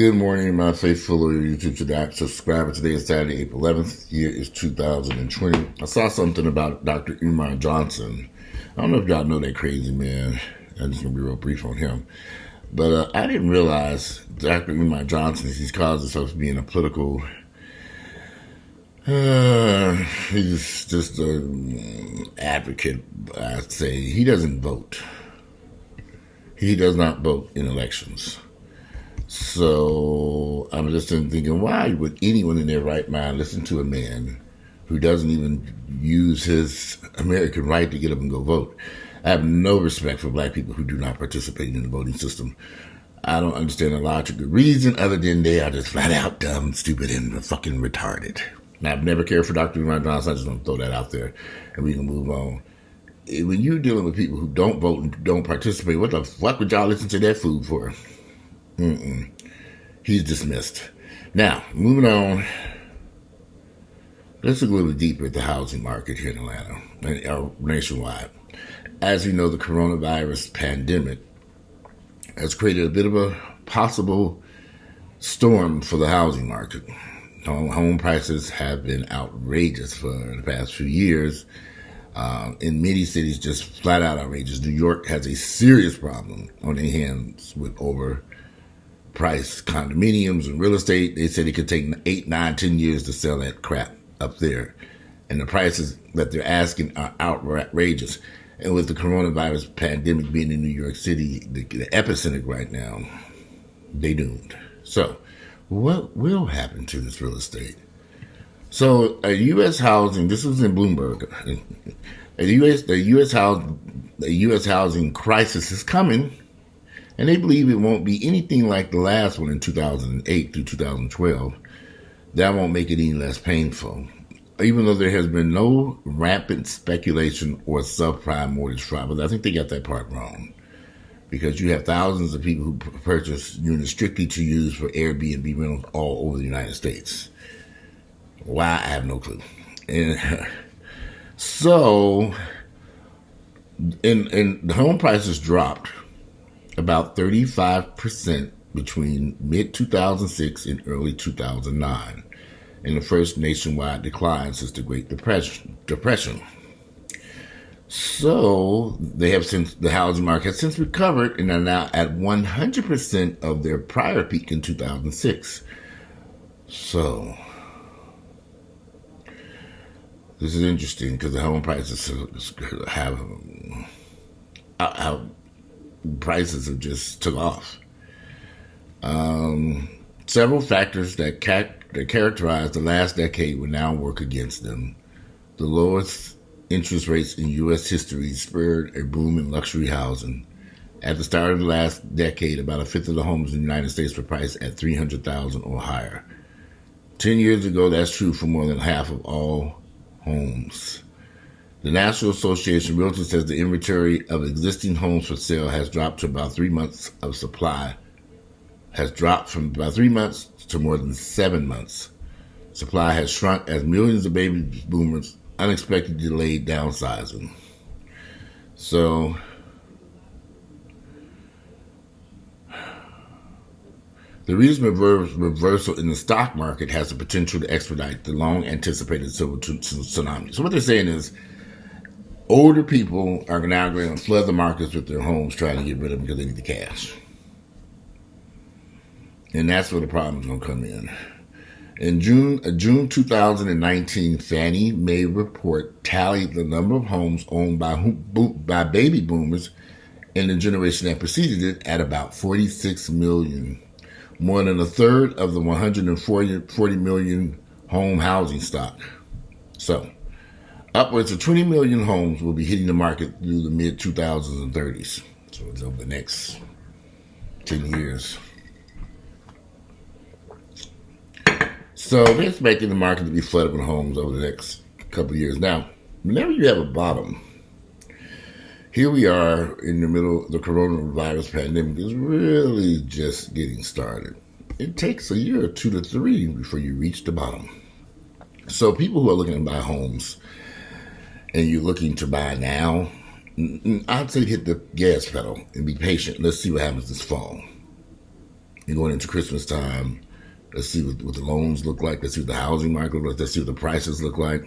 Good morning, my faithful YouTube subscriber. Today is Saturday, April 11th. Year is 2020. I saw something about Dr. Umar Johnson. I don't know if y'all know that crazy man. I'm just going to be real brief on him. But I didn't realize Dr. Umar Johnson, he's called himself being a political... he's just an advocate, I'd say. He doesn't vote. He does not vote in elections. So I'm just thinking, why would anyone in their right mind listen to a man who doesn't even use his American right to get up and go vote? I have no respect for black people who do not participate in the voting system. I don't understand the logical reason other than they are just flat out dumb, stupid, and fucking retarded. Now, I've never cared for Dr. Umar Johnson. I just want to throw that out there and we can move on. When you're dealing with people who don't vote and don't participate, what the fuck would y'all listen to that food for? He's dismissed. Now, moving on. Let's look a little deeper at the housing market here in Atlanta and nationwide. As you know, the coronavirus pandemic has created a bit of a possible storm for the housing market. Home prices have been outrageous for the past few years. In many cities, just flat out outrageous. New York has a serious problem on their hands with overpriced condominiums and real estate. They said it could take 8, 9, 10 years to sell that crap up there. And the prices that they're asking are outrageous. And with the coronavirus pandemic being in New York City, the epicenter right now, they doomed. So what will happen to this real estate? So a U.S. housing, this was in Bloomberg, the U.S. housing crisis is coming, and they believe it won't be anything like the last one in 2008 through 2012. That won't make it any less painful. Even though there has been no rampant speculation or subprime mortgage fraud, but I think they got that part wrong. Because you have thousands of people who purchase units strictly to use for Airbnb rentals all over the United States. Why? I have no clue. And so, the home prices dropped about 35% between mid-2006 and early 2009, in the first nationwide decline since the Great Depression. So the housing market has since recovered and are now at 100% of their prior peak in 2006. So this is interesting because the home prices prices have just took off. Several factors that characterized the last decade will now work against them. The lowest interest rates in U.S. history spurred a boom in luxury housing. At the start of the last decade, about a fifth of the homes in the United States were priced at $300,000 or higher. 10 years ago, that's true for more than half of all homes. The National Association of Realtors says the inventory of existing homes for sale has dropped to about 3 months of supply, has dropped from about 3 months to more than 7 months. Supply has shrunk as millions of baby boomers unexpectedly delayed downsizing. So, the recent reversal in the stock market has the potential to expedite the long-anticipated silver tsunami. So what they're saying is older people are now going to flood the markets with their homes trying to get rid of them because they need the cash. And that's where the problem's going to come in. In June 2019, Fannie Mae report tallied the number of homes owned by baby boomers and the generation that preceded it at about 46 million, more than a third of the 140 million home housing stock. So, upwards of 20 million homes will be hitting the market through the mid-2000s and 30s. So it's over the next 10 years. So they're expecting the market to be flooded with homes over the next couple of years. Now, whenever you have a bottom, here we are in the middle of the coronavirus pandemic is really just getting started. It takes a year or 2 to 3 before you reach the bottom. So people who are looking to buy homes and you're looking to buy now, I'd say hit the gas pedal and be patient. Let's see what happens this fall. You're going into Christmas time. Let's see what the loans look like. Let's see what the housing market looks like. Let's see what the prices look like.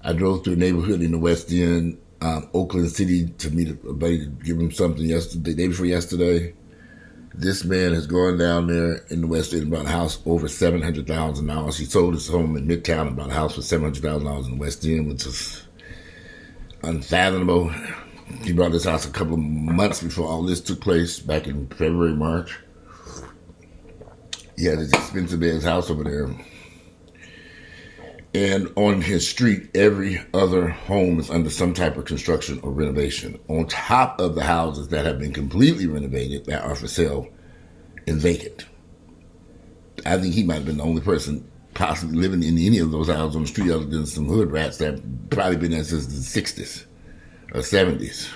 I drove through a neighborhood in the West End, Oakland City, to meet a buddy to give him something yesterday, the day before yesterday. This man has gone down there in the West End and bought a house over $700,000. He sold his home in Midtown and bought a house for $700,000 in the West End, which is unfathomable. He bought this house a couple of months before all this took place, back in February, March. He had his expensive ass house over there. And on his street, every other home is under some type of construction or renovation. On top of the houses that have been completely renovated that are for sale and vacant. I think he might have been the only person possibly living in any of those houses on the street other than some hood rats that have probably been there since the 60s or 70s.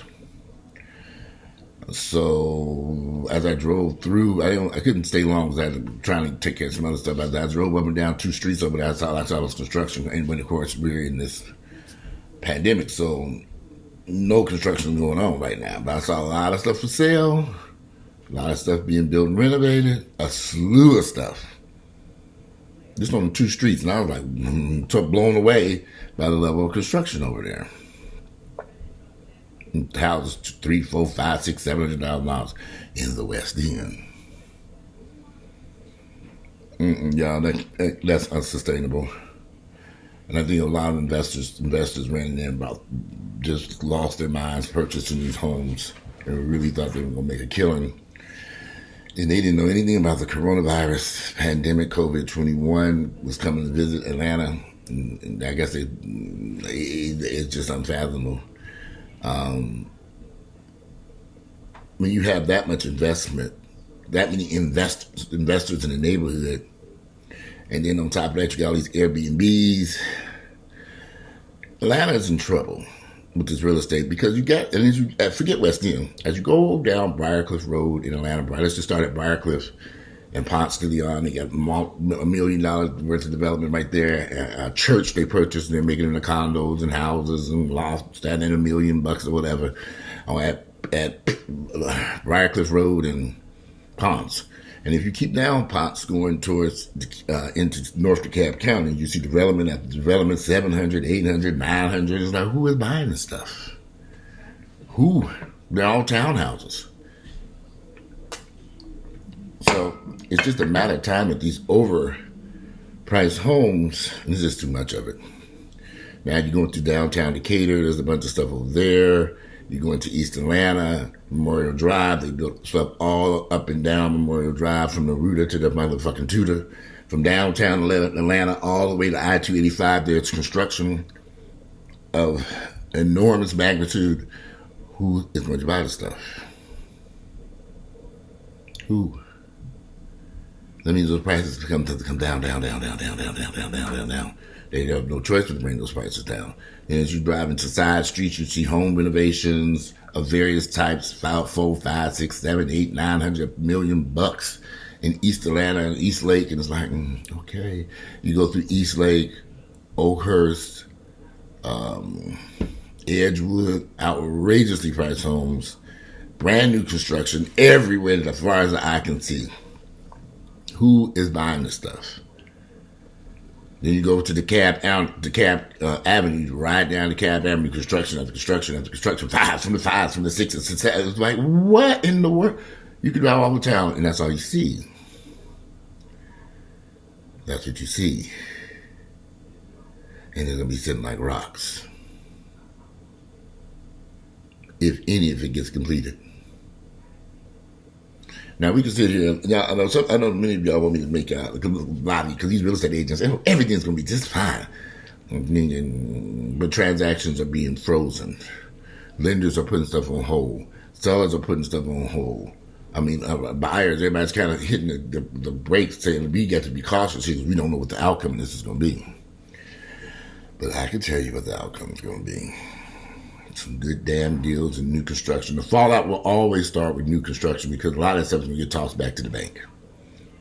So as I drove through, I couldn't stay long because I was trying to take care of some other stuff. I drove up and down 2 streets over there. I saw was construction. And when, of course, we're in this pandemic, so no construction going on right now. But I saw a lot of stuff for sale, a lot of stuff being built and renovated, a slew of stuff. Just on 2 streets. And I was like, blown away by the level of construction over there. Houses $300,000, $400,000, $500,000, $700,000 in the West End. Yeah, that's unsustainable. And I think a lot of investors ran in there about just lost their minds purchasing these homes and really thought they were going to make a killing. And they didn't know anything about the coronavirus pandemic. COVID-21 was coming to visit Atlanta. And I guess it's just unfathomable. When you have that much investment, that many investors in the neighborhood, and then on top of that you got all these Airbnbs, Atlanta is in trouble with this real estate because you got, and as you forget West End, as you go down Briarcliff Road in Atlanta, let's just start at Briarcliff and Ponce de Leon. They got $1 million worth of development right there. A church they purchased, and they're making it into condos and houses and lofts, standing $1 million or whatever. At Briarcliff Road and Ponce. And if you keep down Ponce going towards into North DeKalb County, you see development after development, 700, 800, 900. It's like, who is buying this stuff? Who? They're all townhouses. So it's just a matter of time that these overpriced homes, and there's just too much of it. Now you're going through downtown Decatur, there's a bunch of stuff over there. You go into East Atlanta, Memorial Drive, they built stuff all up and down Memorial Drive from the Ruta to the motherfucking Tudor. From downtown Atlanta all the way to I-285, there's construction of enormous magnitude. Who is going to buy the stuff? Who? That means those prices come down. They have no choice but to bring those prices down. And as you drive into side streets, you see home renovations of various types, $4, $5, $6, $7, $8, $900 million in East Atlanta and East Lake, and it's like, okay. You go through East Lake, Oakhurst, Edgewood, outrageously priced homes, brand new construction everywhere as far as the eye can see. Who is buying this stuff? Then you go to DeKalb Avenue, you ride down DeKalb Avenue, construction after construction after construction, fives from the 6s. It's like, what in the world? You can drive all over town, and that's all you see. That's what you see. And they're going to be sitting like rocks. If any of it gets completed. Now, we can sit here. Now, I know many of y'all want me to make a lobby because these real estate agents, everything's going to be just fine. But transactions are being frozen. Lenders are putting stuff on hold. Sellers are putting stuff on hold. I mean, buyers, everybody's kind of hitting the brakes saying, we got to be cautious here because we don't know what the outcome of this is going to be. But I can tell you what the outcome is going to be. Some good damn deals in new construction. The fallout will always start with new construction because a lot of that stuff is going to get tossed back to the bank.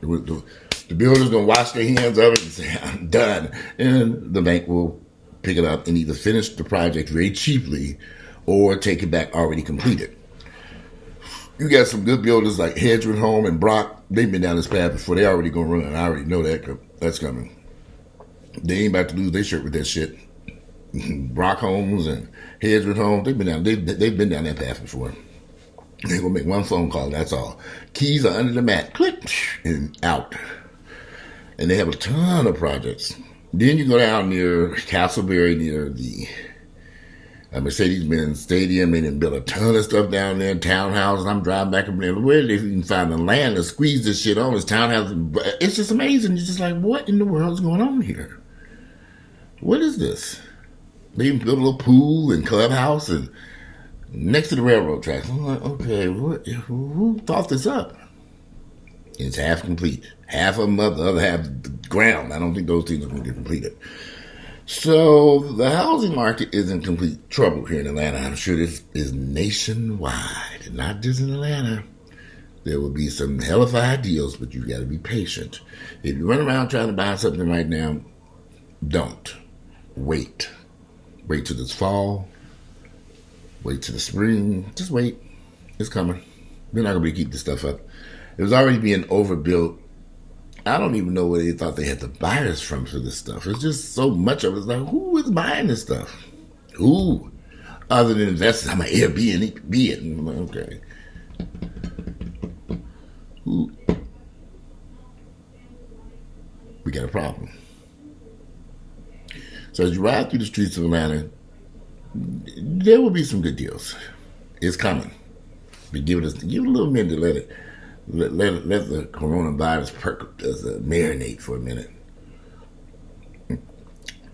The builder's going to wash their hands of it and say, I'm done. And the bank will pick it up and either finish the project very cheaply or take it back already completed. You got some good builders like Hedgewood Home and Brock. They've been down this path before. They already gonna run. I already know that. That's coming. They ain't about to lose their shirt with that shit. Brock Homes and Hedgewood Homes. They've been down. They've been down that path before. They're gonna make one phone call. That's all. Keys are under the mat. Click and out. And they have a ton of projects. Then you go down near Castleberry, near the Mercedes-Benz Stadium. They didn't build a ton of stuff down there, townhouses. I'm driving back up there. Where did they even find the land to squeeze this shit on? This townhouse. It's just amazing. You're just like, what in the world is going on here? What is this? They even built a little pool and clubhouse and next to the railroad tracks. I'm like, okay, who thought this up? It's half complete. Half of them up, the other half the ground. I don't think those things are going to get completed. So the housing market is in complete trouble here in Atlanta. I'm sure this is nationwide, not just in Atlanta. There will be some hellified deals, but you got to be patient. If you run around trying to buy something right now, don't. Wait. Wait till this fall. Wait till the spring. Just wait. It's coming. They're not going to be keep this stuff up. It was already being overbuilt. I don't even know where they thought they had the buyers from for this stuff. It's just so much of it. It's like, who is buying this stuff? Who? Other than investors. I'm an Airbnb it. I'm like, okay. Who? We got a problem. So as you ride through the streets of Atlanta, there will be some good deals. It's coming. But give it a little minute to let the coronavirus marinate for a minute.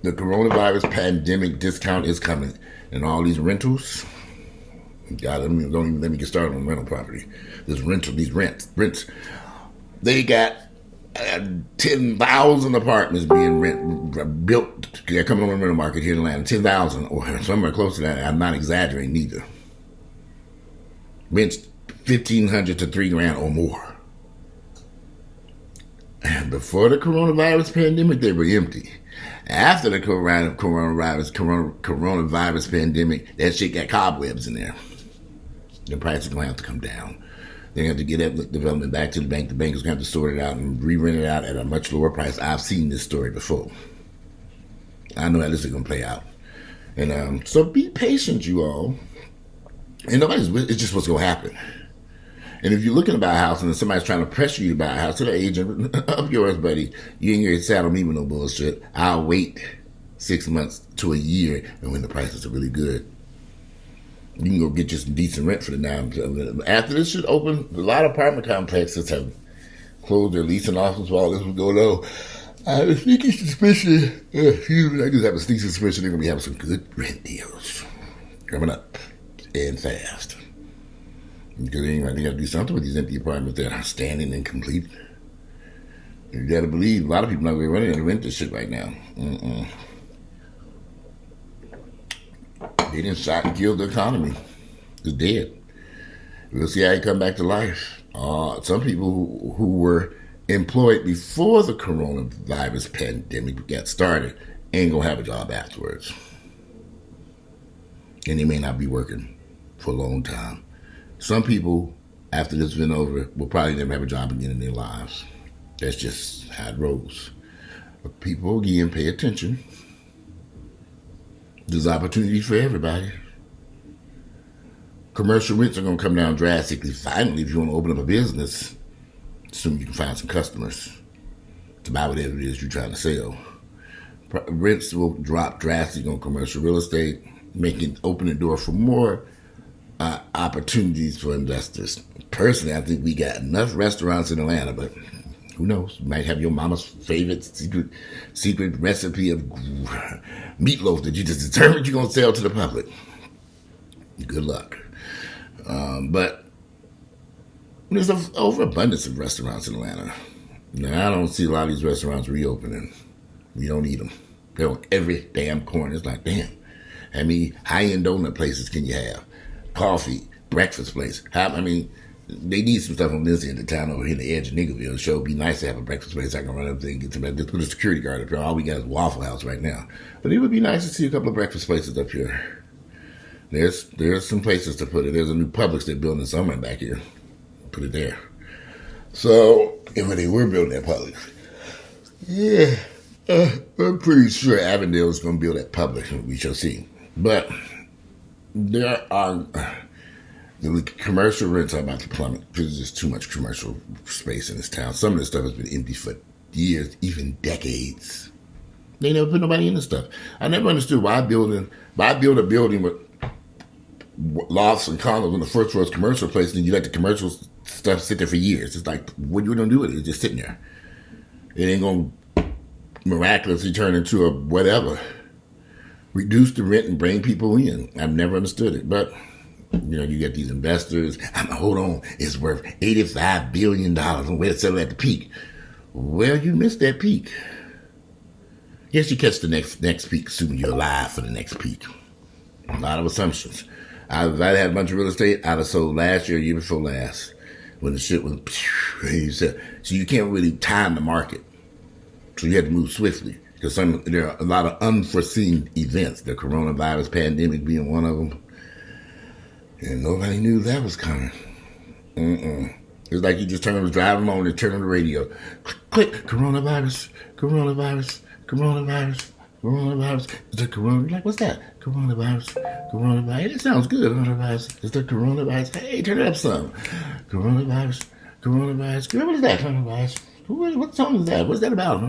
The coronavirus pandemic discount is coming, and all these rentals. God, don't even let me get started on rental property. These rents. They got 10,000 apartments being built. They're coming on the rental market here in Atlanta. 10,000 or somewhere close to that. I'm not exaggerating either. Rents $1,500 to $3,000 or more. And before the coronavirus pandemic, they were empty. After the coronavirus pandemic, that shit got cobwebs in there. The price is going to have to come down. They're going to have to get that development back to the bank. The bank is going to have to sort it out and re-rent it out at a much lower price. I've seen this story before. I know how this is going to play out. And so be patient, you all. And it's just what's going to happen. And if you're looking to buy a house and somebody's trying to pressure you to buy a house, to the agent of yours, buddy, you ain't going to saddle me with no bullshit. I'll wait 6 months to a year, and when the prices are really good, you can go get you some decent rent for the now. After this shit open, a lot of apartment complexes have closed their leasing offices while this was going on. I have a sneaky suspicion, I just have a sneaky suspicion they're going to be having some good rent deals coming up and fast. Because they got to do something with these empty apartments that are standing incomplete. You got to believe a lot of people are not going to run to rent this shit right now. They didn't shot and kill the economy. It's dead. We'll see how it come back to life. Some people who were employed before the coronavirus pandemic got started ain't going to have a job afterwards. And they may not be working for a long time. Some people, after this has been over, will probably never have a job again in their lives. That's just how it rolls. But people, again, pay attention. There's opportunity for everybody. Commercial rents are going to come down drastically. Finally, if you want to open up a business, assume you can find some customers to buy whatever it is you're trying to sell. Rents will drop drastically on commercial real estate, opening the door for more opportunities for investors. Personally, I think we got enough restaurants in Atlanta, but who knows? You might have your mama's favorite secret recipe of meatloaf that you just determined you're going to sell to the public. Good luck. But there's an overabundance of restaurants in Atlanta. Now, I don't see a lot of these restaurants reopening. We don't need them. They're on every damn corner. It's like, damn, how many high-end donut places can you have? Coffee, breakfast place. They need some stuff on this end of town over here in the edge of Niggerville. Sure, it'd be nice to have a breakfast place I can run up there and get some. Just put a security guard up here. All we got is Waffle House right now. But it would be nice to see a couple of breakfast places up here. There's some places to put it. There's a new Publix they're building somewhere back here. Put it there. So, and when they were building that Publix, yeah, I'm pretty sure Avondale is going to build that Publix. We shall see. But there are the commercial rents are about to plummet because there's just too much commercial space in this town. Some of this stuff has been empty for years, even decades. They never put nobody in this stuff. I never understood why build a building with lofts and condos on the first floor is commercial place, and you let the commercial stuff sit there for years. It's like, what are you gonna do with it? It's just sitting there. It ain't gonna miraculously turn into a whatever. Reduce the rent and bring people in. I've never understood it, but you get these investors. Hold on, it's worth $85 billion, and we're selling at the peak. Well, you missed that peak. Yes, you catch the next peak, assuming you're alive for the next peak. A lot of assumptions. If I had a bunch of real estate, I'd have sold last year before last, when the shit was. So you can't really time the market. So you had to move swiftly because there are a lot of unforeseen events. The coronavirus pandemic being one of them, and nobody knew that was coming. It's like you just driving along and turn on the radio. Click, coronavirus, coronavirus, coronavirus, coronavirus. Is the corona? You're like, what's that? Coronavirus, coronavirus. Hey, that sounds good. Coronavirus. Is the coronavirus? Hey, turn it up some. Coronavirus, coronavirus. What is that? Coronavirus. What song is that? What's that about?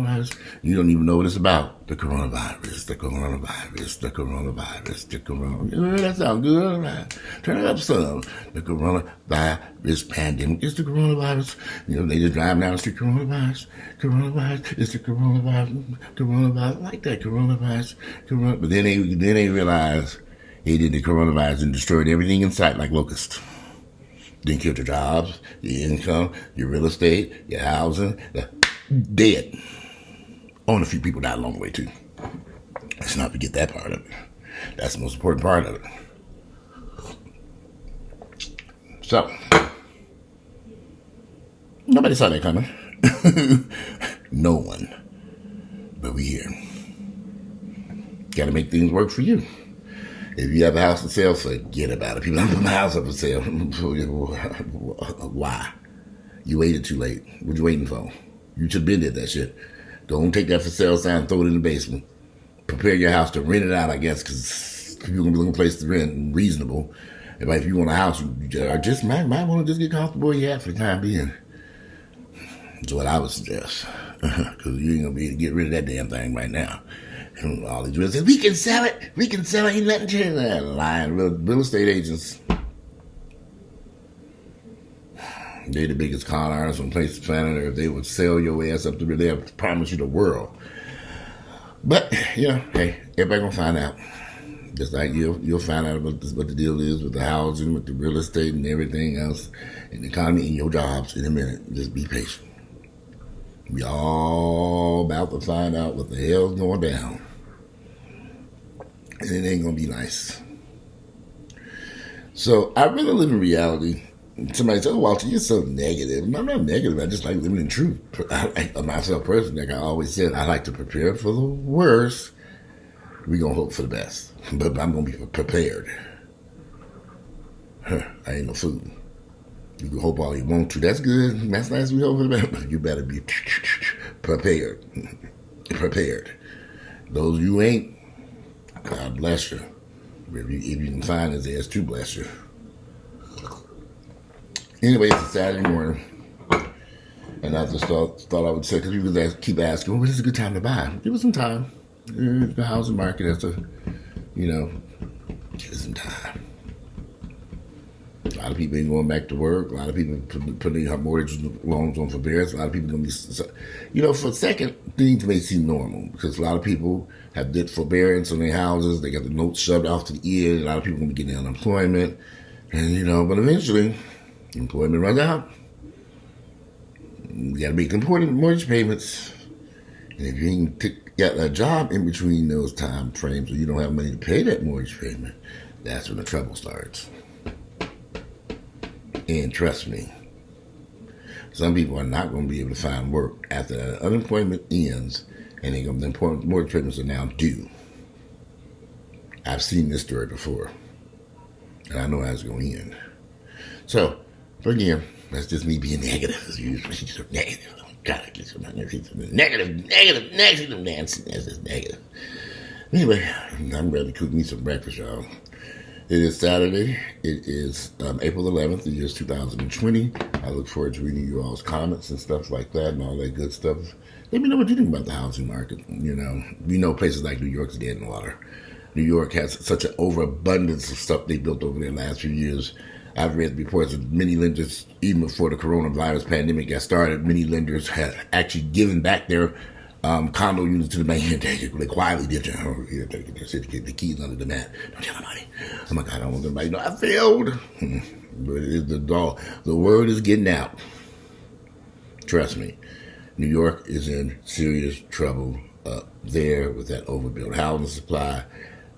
You don't even know what it's about. The coronavirus, the coronavirus, the coronavirus, the coronavirus. That sounds good. Turn it up some. The coronavirus pandemic. It's the coronavirus. They just drive down the street. Coronavirus, coronavirus. It's the coronavirus, coronavirus. I like that coronavirus, But then they realize they did the coronavirus and destroyed everything in sight like locusts. Then killed your jobs, your income, your real estate, your housing. Dead. Only a few people died along the way, too. Let's not forget that part of it. That's the most important part of it. So, nobody saw that coming. No one. But we here. Got to make things work for you. If you have a house for sale, forget about it. People don't put my house up for sale. Why? You waited too late. What you waiting for? You should have been did that shit. Don't take that for sale sign, throw it in the basement. Prepare your house to rent it out, I guess, because people are going to be looking for a place to rent reasonable. If you want a house, you just might want to just get comfortable where you're at for the time being. That's what I would suggest. Because you ain't going to be able to get rid of that damn thing right now. And all these realtors say, we can sell it, ain't nothing to that. Lying real estate agents. They're the biggest con artists on the place of planet Earth. They would sell your ass up to me. They'll promise you the world. But, hey, everybody gonna find out. Just like you'll find out what the deal is with the housing, with the real estate and everything else, and the economy and your jobs in a minute. Just be patient. We all about to find out what the hell's going down. And it ain't going to be nice. So, I'd rather live in reality. Somebody said, Walter, you're so negative. I'm not negative. I just like living in truth. Myself personally, like I always said, I like to prepare for the worst. We're going to hope for the best. But I'm going to be prepared. I ain't no fool. You can hope all you want to. That's good. That's nice. We hope for the best. But you better be prepared. Prepared. Those you ain't, God bless you. If you can find his ass to bless you. Anyway, it's a Saturday morning. And I just thought I would say, because people keep asking, well, when is a good time to buy? Give us some time. The housing market has to, give us some time. A lot of people ain't going back to work. A lot of people putting their mortgage loans on forbearance. A lot of people going to be, for a second, things may seem normal because a lot of people have did forbearance on their houses. They got the notes shoved off to the ear. A lot of people going to be getting unemployment. And, but eventually, employment runs out. You got to make important mortgage payments. And if you ain't got a job in between those time frames or you don't have money to pay that mortgage payment, that's when the trouble starts. And trust me, some people are not going to be able to find work after the unemployment ends and the mortgage payments are now due. I've seen this story before. and I know how it's going to end. So, again, that's just me being negative as usual. She's so negative. Gotta get some negative, Nancy. That's just negative. Anyway, I'm ready to cook me some breakfast, y'all. It is Saturday. It is April 11th, the year is 2020. I look forward to reading you all's comments and stuff like that and all that good stuff. Let me know what you think about the housing market. You know places like New York's dead in the water. New York has such an overabundance of stuff they built over there the last few years. I've read reports of many lenders, even before the coronavirus pandemic got started, many lenders had actually given back their condo units to the bank. They quietly did it. Oh, here, take the keys under the mat. Don't tell nobody. Oh my God, I don't want anybody to know I failed. But it is the word is getting out. Trust me. New York is in serious trouble up there with that overbuilt housing supply.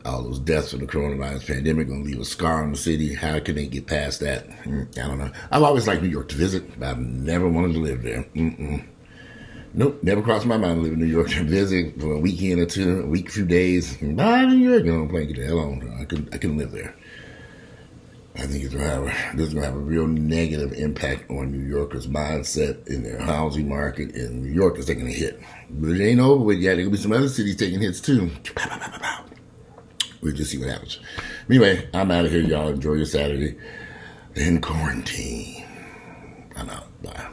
All those deaths from the coronavirus pandemic going to leave a scar on the city. How can they get past that? I don't know. I've always liked New York to visit, but I've never wanted to live there. Nope, never crossed my mind to live in New York to visit for a weekend or two, a week, a few days. Bye, New York. On a plane, get the hell on. I couldn't live there. I think this is going to have a real negative impact on New Yorkers' mindset in their housing market, and New York is taking a hit. But it ain't over with yet. There will be some other cities taking hits too. We'll just see what happens. Anyway, I'm out of here, y'all. Enjoy your Saturday in quarantine. I'm out. Bye.